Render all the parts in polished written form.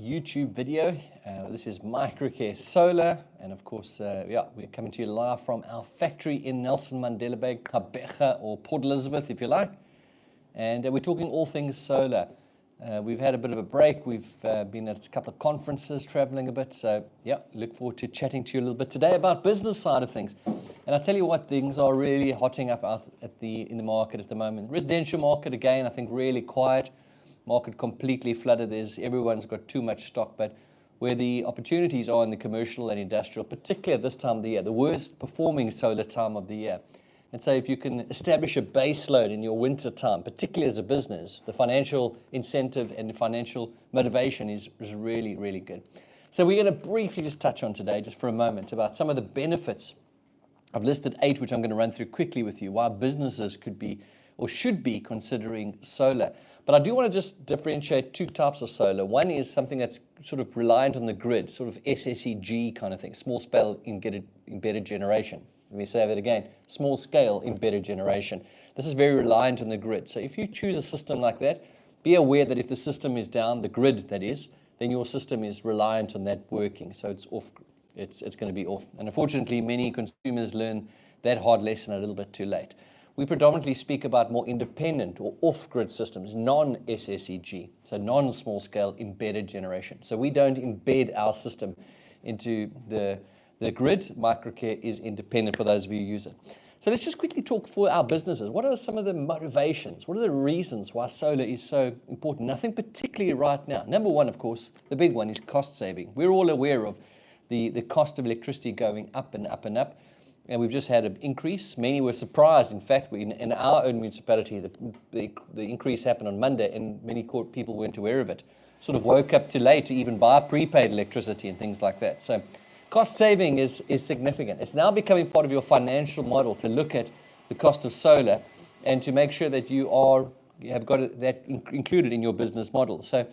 YouTube video. This is Microcare Solar, and of course, we're coming to you live from our factory in Nelson Mandela Bay, Gqeberha, or Port Elizabeth, if you like. And we're talking all things solar. We've had a bit of a break. We've been at a couple of conferences, traveling a bit. So, look forward to chatting to you a little bit today about business side of things. And I tell you what, things are really hotting up out in the market at the moment. Residential market, again, I think really quiet. Market completely flooded. Everyone's got too much stock, but where the opportunities are in the commercial and industrial, particularly at this time of the year, the worst performing solar time of the year. And so if you can establish a base load in your winter time, particularly as a business, the financial incentive and the financial motivation is really, really good. So we're going to briefly just touch on today, just for a moment, about some of the benefits. I've listed 8, which I'm going to run through quickly with you, why businesses could be or should be considering solar. But I do want to just differentiate 2 types of solar. One is something that's sort of reliant on the grid, sort of SSEG kind of thing, small scale embedded generation. Let me say that again, small scale embedded generation. This is very reliant on the grid. So if you choose a system like that, be aware that if the system is down, the grid that is, then your system is reliant on that working. So it's off. It's going to be off. And unfortunately, many consumers learn that hard lesson a little bit too late. We predominantly speak about more independent or off-grid systems, non-SSEG, so non-small scale embedded generation. So we don't embed our system into the grid. Microcare is independent for those of you who use it. So let's just quickly talk for our businesses. What are some of the motivations? What are the reasons why solar is so important? Nothing particularly right now. Number one, of course, the big one is cost saving. We're all aware of the cost of electricity going up and up and up. And we've just had an increase. Many were surprised. In fact, in our own municipality, the increase happened on Monday, and many people weren't aware of it. Sort of woke up too late to even buy prepaid electricity and things like that. So cost saving is significant. It's now becoming part of your financial model to look at the cost of solar and to make sure that you have got that included in your business model. So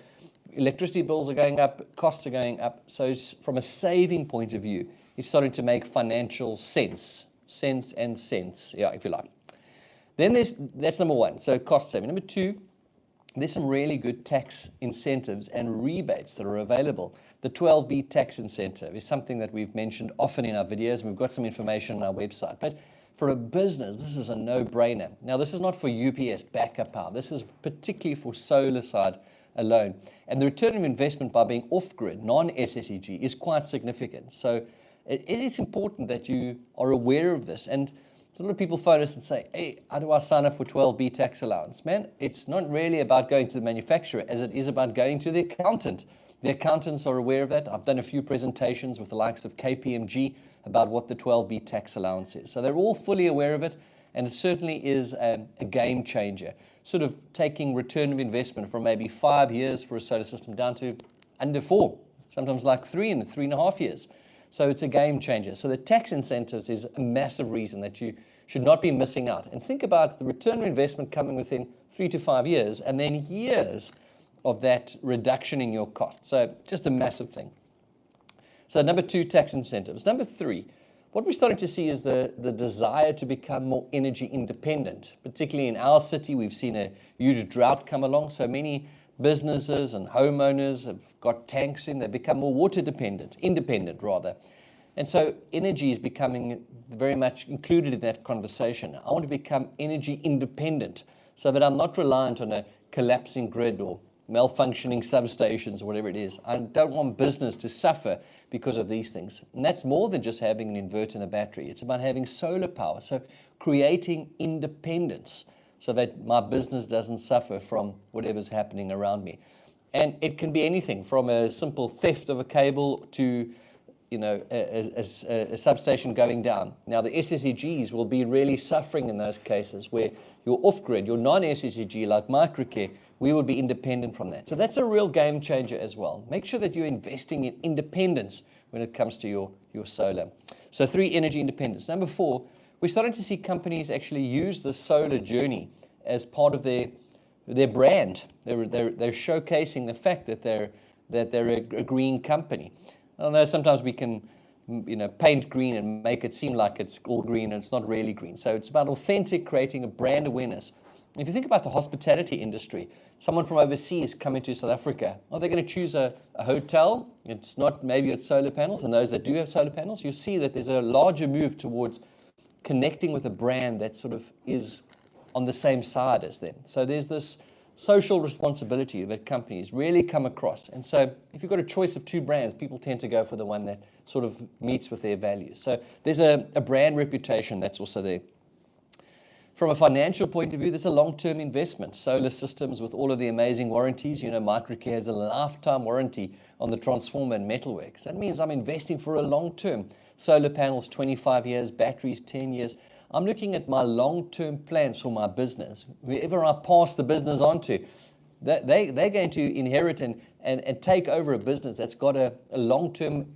electricity bills are going up, costs are going up. So from a saving point of view, it's starting to make financial sense, if you like. Then that's number one, so cost saving. Number two, there's some really good tax incentives and rebates that are available. The 12B tax incentive is something that we've mentioned often in our videos, and we've got some information on our website. But for a business, this is a no-brainer. Now, this is not for UPS backup power. This is particularly for solar side alone. And the return of investment by being off-grid, non-SSEG, is quite significant. So it's important that you are aware of this. And a lot of people phone us and say, hey, how do I sign up for 12B tax allowance? Man, it's not really about going to the manufacturer as it is about going to the accountant. The accountants are aware of that. I've done a few presentations with the likes of KPMG about what the 12B tax allowance is. So they're all fully aware of it, and it certainly is a game changer. Sort of taking return of investment from maybe 5 years for a solar system down to under 4, sometimes like 3 and 3.5 years. So it's a game changer. So the tax incentives is a massive reason that you should not be missing out. And think about the return on investment coming within 3 to 5 years, and then years of that reduction in your cost. So just a massive thing. So number 2, tax incentives. Number 3, what we're starting to see is the desire to become more energy independent. Particularly in our city, we've seen a huge drought come along. So many businesses and homeowners have got tanks in, they've become more independent rather. And so energy is becoming very much included in that conversation. I want to become energy independent so that I'm not reliant on a collapsing grid or malfunctioning substations or whatever it is. I don't want business to suffer because of these things. And that's more than just having an inverter and a battery. It's about having solar power. So creating independence, so that my business doesn't suffer from whatever's happening around me. And it can be anything from a simple theft of a cable to a substation going down. Now, the SSEGs will be really suffering in those cases where you're off-grid, you're non-SSEG like Microcare, we would be independent from that. So that's a real game changer as well. Make sure that you're investing in independence when it comes to your solar. So 3, energy independence. Number 4, we're starting to see companies actually use the solar journey as part of their brand. They're showcasing the fact that they're a green company. I know sometimes we can paint green and make it seem like it's all green and it's not really green. So it's about creating a brand awareness If you think about the hospitality industry, someone from overseas coming to South Africa, are they going to choose a hotel? It's not, maybe it's solar panels, and those that do have solar panels, you see that there's a larger move towards connecting with a brand that sort of is on the same side as them. So there's this social responsibility that companies really come across. And so if you've got a choice of two brands, people tend to go for the one that sort of meets with their values. So there's a brand reputation that's also there. From a financial point of view, there's a long-term investment. Solar systems with all of the amazing warranties. You know, Microcare has a lifetime warranty on the transformer and metalworks. That means I'm investing for a long term. Solar panels, 25 years, batteries, 10 years. I'm looking at my long-term plans for my business. Whoever I pass the business on to, they're going to inherit and take over a business that's got a long-term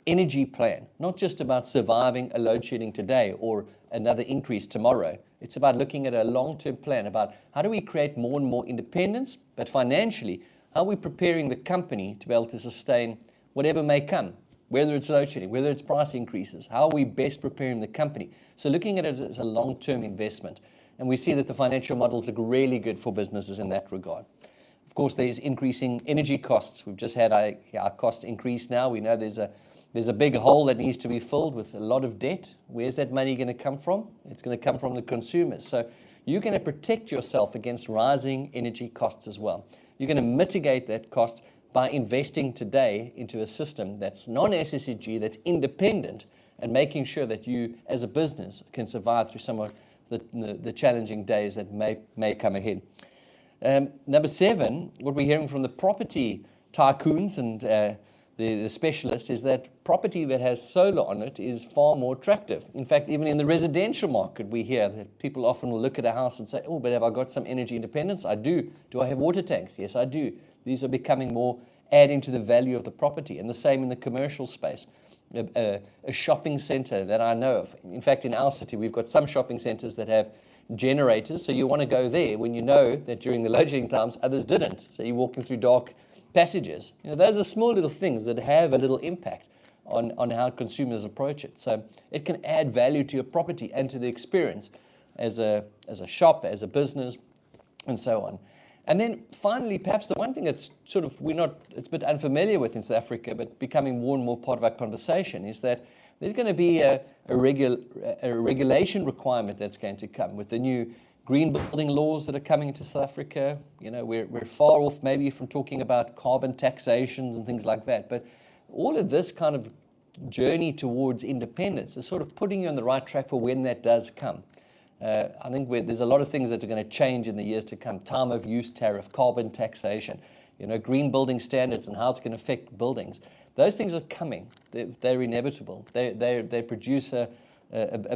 energy plan, not just about surviving a load shedding today or another increase tomorrow. It's about looking at a long-term plan about how do we create more and more independence, but financially, how are we preparing the company to be able to sustain whatever may come, whether it's load shedding, whether it's price increases, how are we best preparing the company? So looking at it as a long-term investment. And we see that the financial models look really good for businesses in that regard. Of course, there's increasing energy costs. We've just had our cost increase now. We know there's a big hole that needs to be filled with a lot of debt. Where's that money going to come from? It's going to come from the consumers. So you're going to protect yourself against rising energy costs as well. You're going to mitigate that cost by investing today into a system that's non-SSEG, that's independent, and making sure that you, as a business, can survive through some of the challenging days that may come ahead. Number 7, what we're hearing from the property tycoons and the specialists is that property that has solar on it is far more attractive. In fact, even in the residential market, we hear that people often will look at a house and say, oh, but have I got some energy independence? I do. Do I have water tanks? Yes, I do. These are becoming more, adding to the value of the property. And the same in the commercial space. A shopping center that I know of. In fact, in our city, we've got some shopping centers that have generators. So you want to go there when you know that during the load shedding times, others didn't. So you're walking through dark passages. You know, those are small little things that have a little impact on how consumers approach it. So it can add value to your property and to the experience as a shop, as a business, and so on. And then finally, perhaps the one thing that's sort of it's a bit unfamiliar with in South Africa, but becoming more and more part of our conversation is that there's going to be a regulation requirement that's going to come with the new green building laws that are coming into South Africa. You know, we're far off maybe from talking about carbon taxations and things like that. But all of this kind of journey towards independence is sort of putting you on the right track for when that does come. I think there's a lot of things that are going to change in the years to come. Time of use tariff, carbon taxation, you know, green building standards and how it's going to affect buildings. Those things are coming. They're inevitable. They produce a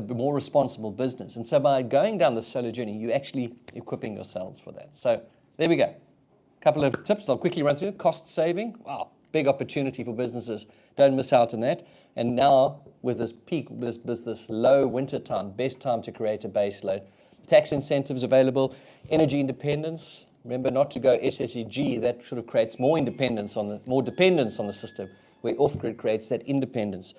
more responsible business. And so by going down the solar journey, you're actually equipping yourselves for that. So there we go. A couple of tips I'll quickly run through. Cost saving. Wow, big opportunity for businesses. Don't miss out on that. And now with this peak, this low winter time, best time to create a base load. Tax incentives available. Energy independence. Remember not to go SSEG. That sort of creates more dependence on the system, where off-grid creates that independence.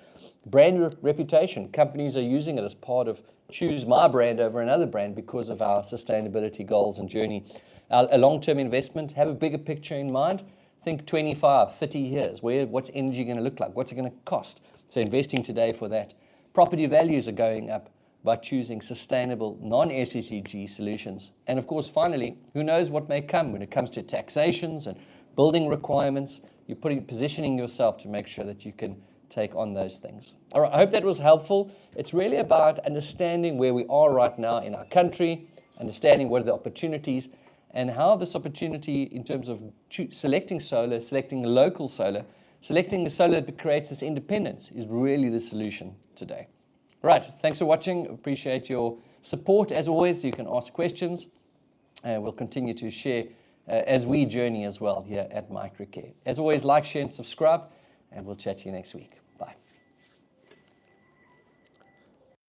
Brand reputation. Companies are using it as part of choose my brand over another brand because of our sustainability goals and journey. A long-term investment, have a bigger picture in mind. Think 25, 30 years. What's energy going to look like? What's it going to cost? So investing today for that. Property values are going up by choosing sustainable non-SSEG solutions. And of course, finally, who knows what may come when it comes to taxations and building requirements. You're positioning yourself to make sure that you can take on those things. All right, I hope that was helpful. It's really about understanding where we are right now in our country, understanding what are the opportunities, and how this opportunity in terms of selecting solar, selecting local solar, selecting the solar that creates this independence is really the solution today. All right, thanks for watching. Appreciate your support. As always, you can ask questions. We'll continue to share as we journey as well here at Microcare. As always, like, share, and subscribe, and we'll chat to you next week.